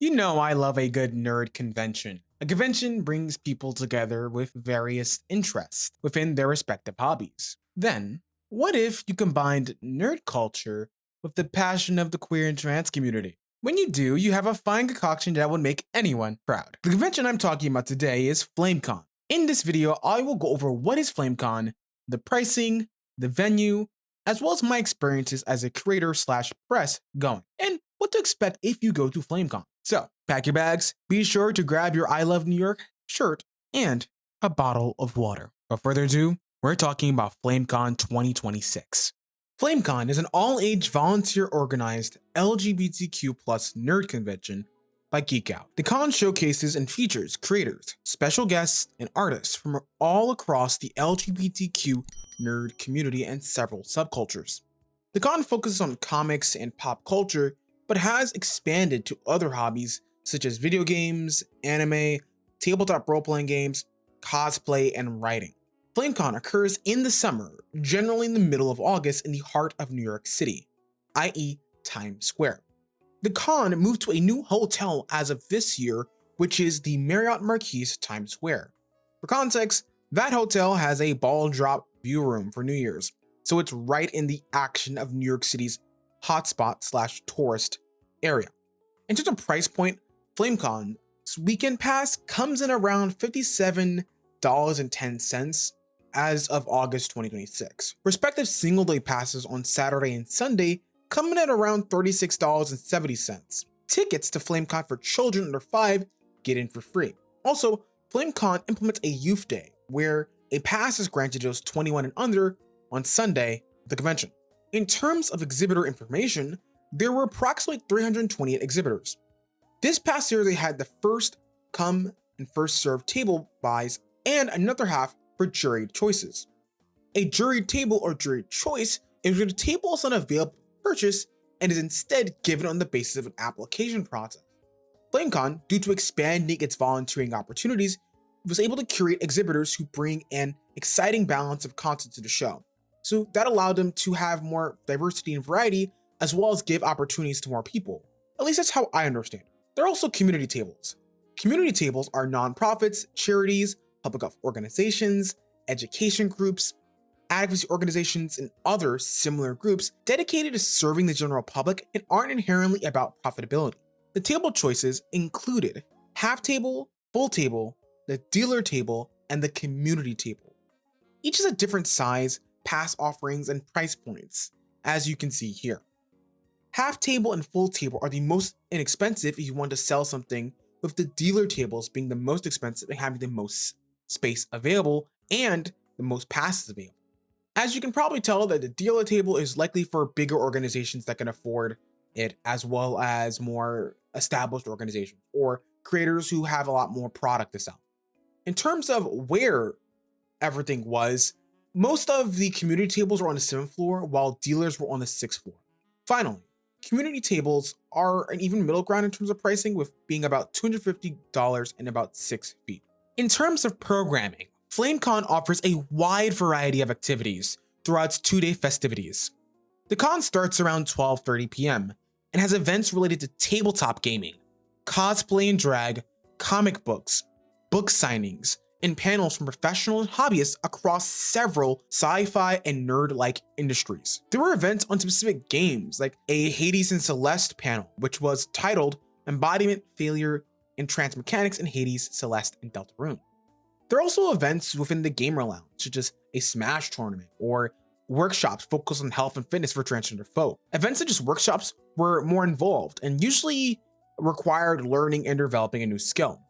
You know I love a good nerd convention. A convention brings people together with various interests within their respective hobbies. Then, what if you combined nerd culture with the passion of the queer and trans community? When you do, you have a fine concoction that would make anyone proud. The convention I'm talking about today is Flamecon. In this video, I will go over what is Flamecon, the pricing, the venue, as well as my experiences as a creator slash press going, and what to expect if you go to Flamecon. So, pack your bags, be sure to grab your I Love New York shirt, and a bottle of water. Without further ado, we're talking about Flamecon 2026. Flamecon is an all-age volunteer-organized LGBTQ plus nerd convention by Geek Out. The con showcases and features creators, special guests, and artists from all across the LGBTQ nerd community and several subcultures. The con focuses on comics and pop culture, but has expanded to other hobbies such as video games, anime, tabletop role-playing games, cosplay, and writing. Flamecon occurs in the summer, generally in the middle of August in the heart of New York City, i.e. Times Square. The con moved to a new hotel as of this year, which is the Marriott Marquis Times Square. For context, that hotel has a ball drop view room for New Year's, so it's right in the action of New York City's hotspot slash tourist area. In terms of price point, Flamecon's weekend pass comes in around $57.10 as of August 2026. Respective single day passes on Saturday and Sunday come in at around $36.70. Tickets to Flamecon for children under 5 get in for free. Also, Flamecon implements a youth day where a pass is granted to those 21 and under on Sunday of the convention. In terms of exhibitor information, there were approximately 328 exhibitors. This past year, they had the first come and first served table buys and another half for juried choices. A juried table or juried choice is when a table is not available for purchase and is instead given on the basis of an application process. Flamecon, due to expanding its volunteering opportunities, was able to curate exhibitors who bring an exciting balance of content to the show. So that allowed them to have more diversity and variety, as well as give opportunities to more people. At least that's how I understand it. There are also community tables. Community tables are nonprofits, charities, public health organizations, education groups, advocacy organizations, and other similar groups dedicated to serving the general public and aren't inherently about profitability. The table choices included half table, full table, the dealer table, and the community table. Each has a different size, pass offerings, and price points, as you can see here. Half table and full table are the most inexpensive if you want to sell something, with the dealer tables being the most expensive and having the most space available and the most passes available. As you can probably tell, that the dealer table is likely for bigger organizations that can afford it, as well as more established organizations or creators who have a lot more product to sell. In terms of where everything was, most of the community tables were on the 7th floor, while dealers were on the 6th floor. Finally, community tables are an even middle ground in terms of pricing, with being about $250 and about 6 feet. In terms of programming, Flamecon offers a wide variety of activities throughout its 2-day festivities. The con starts around 12:30 p.m. and has events related to tabletop gaming, cosplay and drag, comic books, book signings, and panels from professionals and hobbyists across several sci-fi and nerd-like industries. There were events on specific games, like a Hades and Celeste panel, which was titled Embodiment, Failure, and Trans Mechanics in Hades, Celeste, and Deltarune. There are also events within the gamer lounge, such as a Smash tournament or workshops focused on health and fitness for transgender folk. Events such as workshops were more involved and usually required learning and developing a new skill.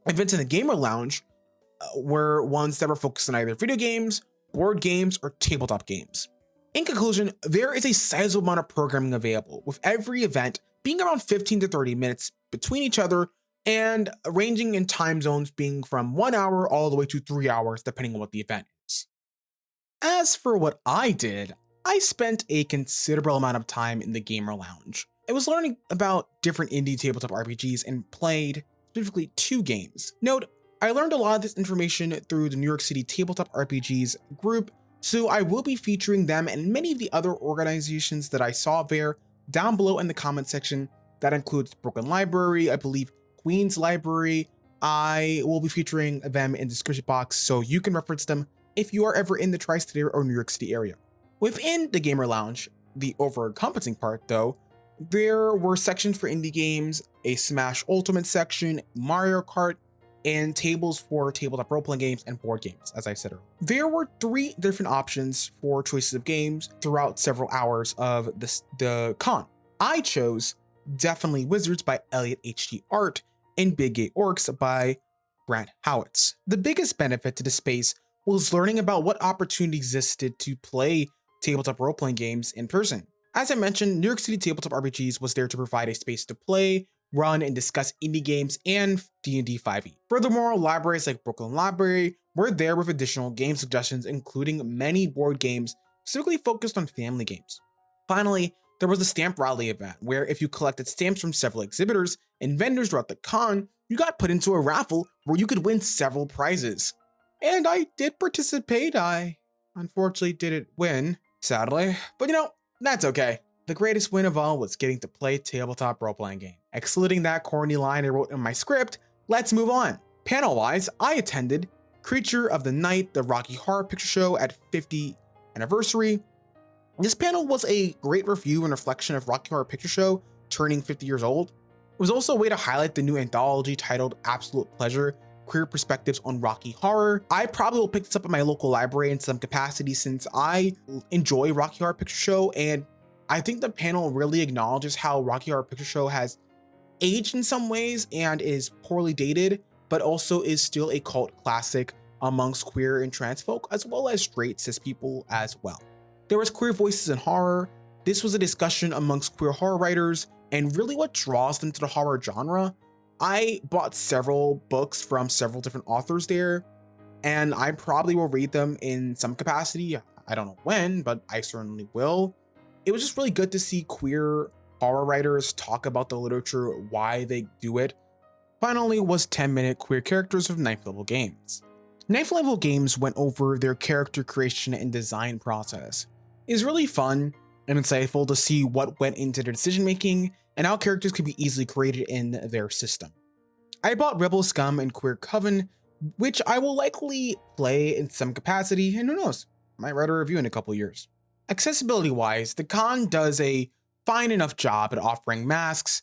Events in the gamer lounge were ones that were focused on either video games, board games, or tabletop games. In conclusion, there is a sizable amount of programming available, with every event being around 15 to 30 minutes between each other and ranging in time zones being from 1 hour all the way to 3 hours, depending on what the event is. As for what I did, I spent a considerable amount of time in the gamer lounge. I was learning about different indie tabletop RPGs and played specifically 2 games. Note, I learned a lot of this information through the New York City Tabletop RPGs group, so I will be featuring them and many of the other organizations that I saw there down below in the comment section That includes Brooklyn Library, I believe Queens Library. I will be featuring them in the description box so you can reference them if you are ever in the Tri-State area or New York City area. Within the Gamer Lounge, the over-encompassing part though, there were sections for indie games, a Smash Ultimate section, Mario Kart, and tables for tabletop role-playing games and board games, as I said earlier. There were 3 different options for choices of games throughout several hours of the con. I chose Definitely Wizards by Elliot H.T. Art and Big Gay Orcs by Grant Howitz. The biggest benefit to the space was learning about what opportunities existed to play tabletop role-playing games in person. As I mentioned, New York City Tabletop RPGs was there to provide a space to play, run, and discuss indie games and D&D 5e. Furthermore, libraries like Brooklyn Library were there with additional game suggestions, including many board games specifically focused on family games. Finally, there was the Stamp Rally event, where if you collected stamps from several exhibitors and vendors throughout the con, you got put into a raffle where you could win several prizes. And I did participate. I unfortunately didn't win, sadly, but that's okay. The greatest win of all was getting to play tabletop role-playing game. Excluding that corny line I wrote in my script, let's move on. Panel-wise, I attended Creature of the Night, the Rocky Horror Picture Show at 50th anniversary. This panel was a great review and reflection of Rocky Horror Picture Show turning 50 years old. It was also a way to highlight the new anthology titled Absolute Pleasure, Queer Perspectives on Rocky Horror. I probably will pick this up at my local library in some capacity since I enjoy Rocky Horror Picture Show, and I think the panel really acknowledges how Rocky Horror Picture Show has aged in some ways and is poorly dated, but also is still a cult classic amongst queer and trans folk, as well as straight cis people as well. There was queer voices in horror. This was a discussion amongst queer horror writers and really what draws them to the horror genre. I bought several books from several different authors there, and I probably will read them in some capacity. I don't know when, but I certainly will. It was just really good to see queer horror writers talk about the literature, why they do it. Finally was 10-minute queer characters of 9th level games. 9th level games went over their character creation and design process. It's really fun and insightful to see what went into their decision making and how characters could be easily created in their system. I bought Rebel Scum and Queer Coven, which I will likely play in some capacity, and who knows, might write a review in a couple years. Accessibility wise, the con does a fine enough job at offering masks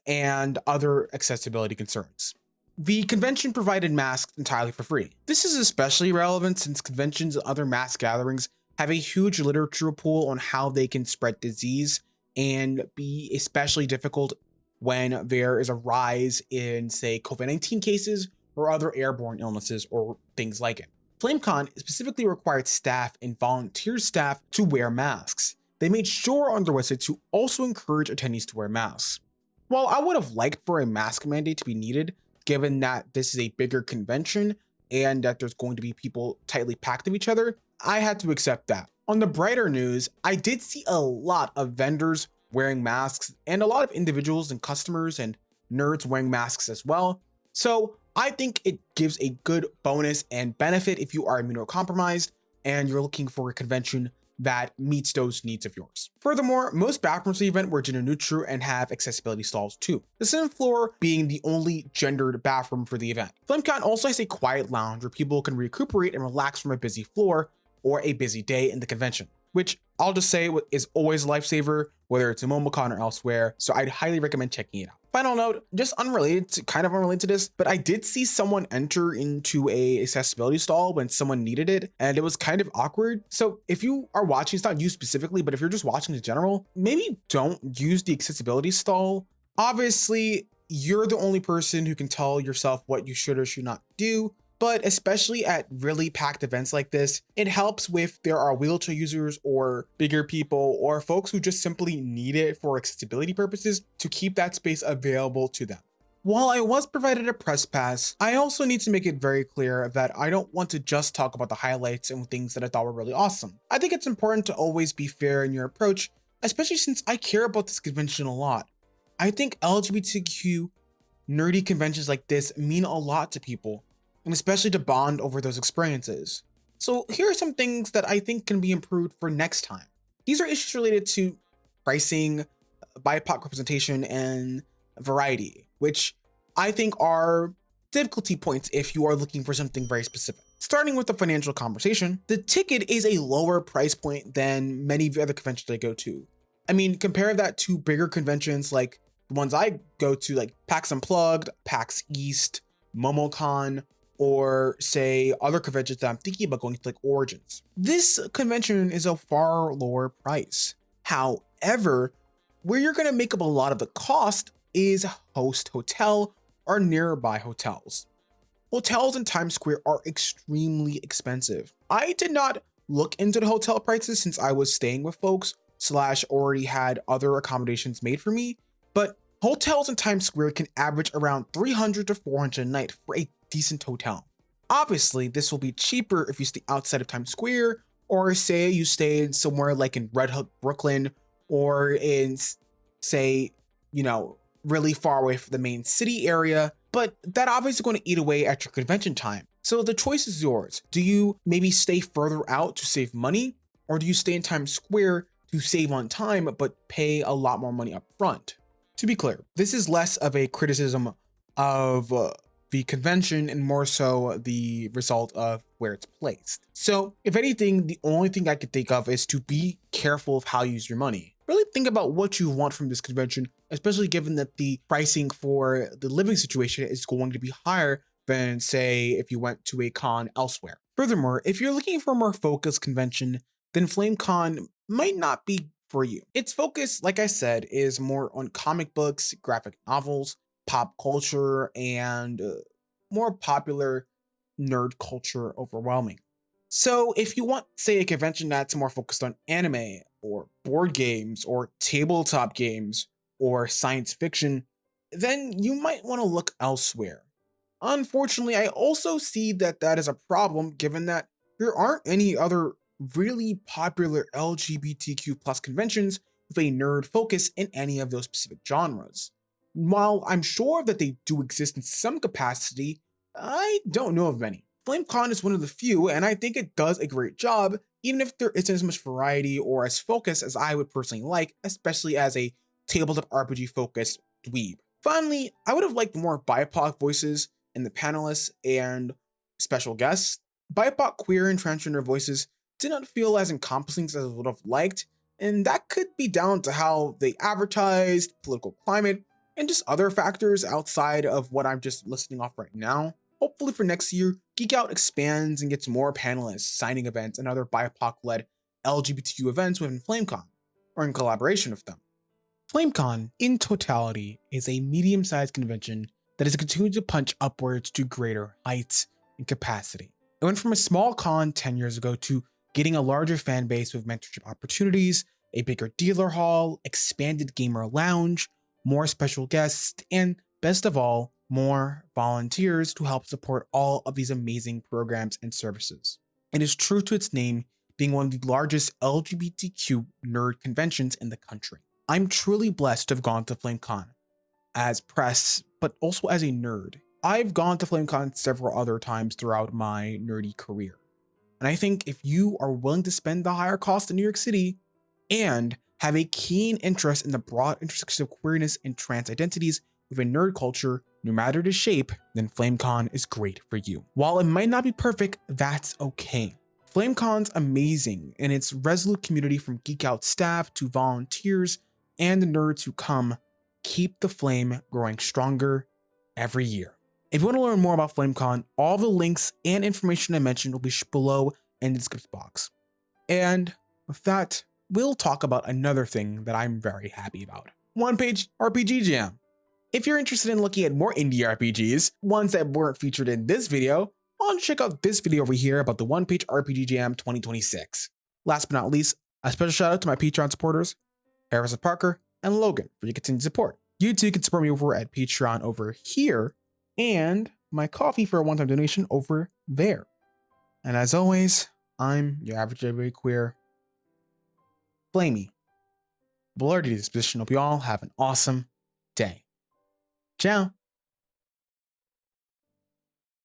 and other accessibility concerns. The convention provided masks entirely for free. This is especially relevant since conventions and other mass gatherings have a huge literature pool on how they can spread disease and be especially difficult when there is a rise in, say, COVID-19 cases or other airborne illnesses or things like it. Flamecon specifically required staff and volunteer staff to wear masks. They made sure on their website to also encourage attendees to wear masks. While I would have liked for a mask mandate to be needed, given that this is a bigger convention and that there's going to be people tightly packed of each other, I had to accept that. On the brighter news, I did see a lot of vendors wearing masks and a lot of individuals and customers and nerds wearing masks as well. So I think it gives a good bonus and benefit if you are immunocompromised and you're looking for a convention that meets those needs of yours. Furthermore, most bathrooms for the event were gender neutral and have accessibility stalls too, the 7th floor being the only gendered bathroom for the event. Flamecon also has a quiet lounge where people can recuperate and relax from a busy floor or a busy day in the convention, which I'll just say is always a lifesaver, whether it's in MomoCon or elsewhere, so I'd highly recommend checking it out. Final note, just kind of unrelated to this, but I did see someone enter into a accessibility stall when someone needed it, and it was kind of awkward. So if you are watching, it's not you specifically, but if you're just watching in general, maybe don't use the accessibility stall. Obviously, you're the only person who can tell yourself what you should or should not do, but especially at really packed events like this, it helps if there are wheelchair users or bigger people or folks who just simply need it for accessibility purposes to keep that space available to them. While I was provided a press pass, I also need to make it very clear that I don't want to just talk about the highlights and things that I thought were really awesome. I think it's important to always be fair in your approach, especially since I care about this convention a lot. I think LGBTQ nerdy conventions like this mean a lot to people, and especially to bond over those experiences. So here are some things that I think can be improved for next time. These are issues related to pricing, BIPOC representation and variety, which I think are difficulty points if you are looking for something very specific. Starting with the financial conversation, the ticket is a lower price point than many of the other conventions I go to. I mean, compare that to bigger conventions like the ones I go to, like PAX Unplugged, PAX East, MomoCon, or say other conventions that I'm thinking about going to, like Origins. This convention is a far lower price. However, where you're going to make up a lot of the cost is host hotel or nearby hotels. Hotels in Times Square are extremely expensive. I did not look into the hotel prices since I was staying with folks / already had other accommodations made for me, but hotels in Times Square can average around $300 to $400 a night for a decent hotel. Obviously, this will be cheaper if you stay outside of Times Square, or say you stay somewhere like in Red Hook, Brooklyn, or in, say, really far away from the main city area, but that obviously going to eat away at your convention time. So the choice is yours. Do you maybe stay further out to save money, or do you stay in Times Square to save on time but pay a lot more money up front? To be clear, this is less of a criticism of the convention and more so the result of where it's placed. So if anything, the only thing I could think of is to be careful of how you use your money. Really think about what you want from this convention, especially given that the pricing for the living situation is going to be higher than, say, if you went to a con elsewhere. Furthermore, if you're looking for a more focused convention, then Flamecon might not be for you. Its focus, like I said, is more on comic books, graphic novels, pop culture, and more popular nerd culture overwhelming. So if you want, say, a convention that's more focused on anime or board games or tabletop games or science fiction, then you might want to look elsewhere. Unfortunately, I also see that that is a problem given that there aren't any other really popular LGBTQ plus conventions with a nerd focus in any of those specific genres. While I'm sure that they do exist in some capacity, I don't know of many. Flamecon is one of the few, and I think it does a great job, even if there isn't as much variety or as focused as I would personally like, especially as a tabletop RPG focused dweeb. Finally, I would have liked more BIPOC voices in the panelists and special guests. BIPOC queer and transgender voices did not feel as encompassing as I would have liked, and that could be down to how they advertised, political climate, and just other factors outside of what I'm just listing off right now. Hopefully for next year, Geek Out expands and gets more panelists, signing events, and other BIPOC-led LGBTQ events within Flamecon, or in collaboration with them. Flamecon, in totality, is a medium-sized convention that is continuing to punch upwards to greater heights and capacity. It went from a small con 10 years ago to getting a larger fan base with mentorship opportunities, a bigger dealer hall, expanded gamer lounge, more special guests, and best of all, more volunteers to help support all of these amazing programs and services. It is true to its name, being one of the largest LGBTQ nerd conventions in the country. I'm truly blessed to have gone to Flamecon as press, but also as a nerd. I've gone to Flamecon several other times throughout my nerdy career. And I think if you are willing to spend the higher cost in New York City and have a keen interest in the broad intersection of queerness and trans identities within nerd culture, no matter the shape, then Flamecon is great for you. While it might not be perfect, that's okay. Flamecon's amazing, and its resolute community from Geek Out staff to volunteers and the nerds who come keep the flame growing stronger every year. If you want to learn more about Flamecon, all the links and information I mentioned will be below in the description box. And with that, we'll talk about another thing that I'm very happy about. One-page RPG Jam. If you're interested in looking at more indie RPGs, ones that weren't featured in this video, why don't you check out this video over here about the One-Page RPG Jam 2026. Last but not least, a special shout out to my Patreon supporters, Harrison Parker and Logan, for your continued support. You too can support me over at Patreon over here, and my coffee for a one-time donation over there. And as always, I'm your average everyday queer, Flamey. Blurred disposition. Hope you all have an awesome day. Ciao.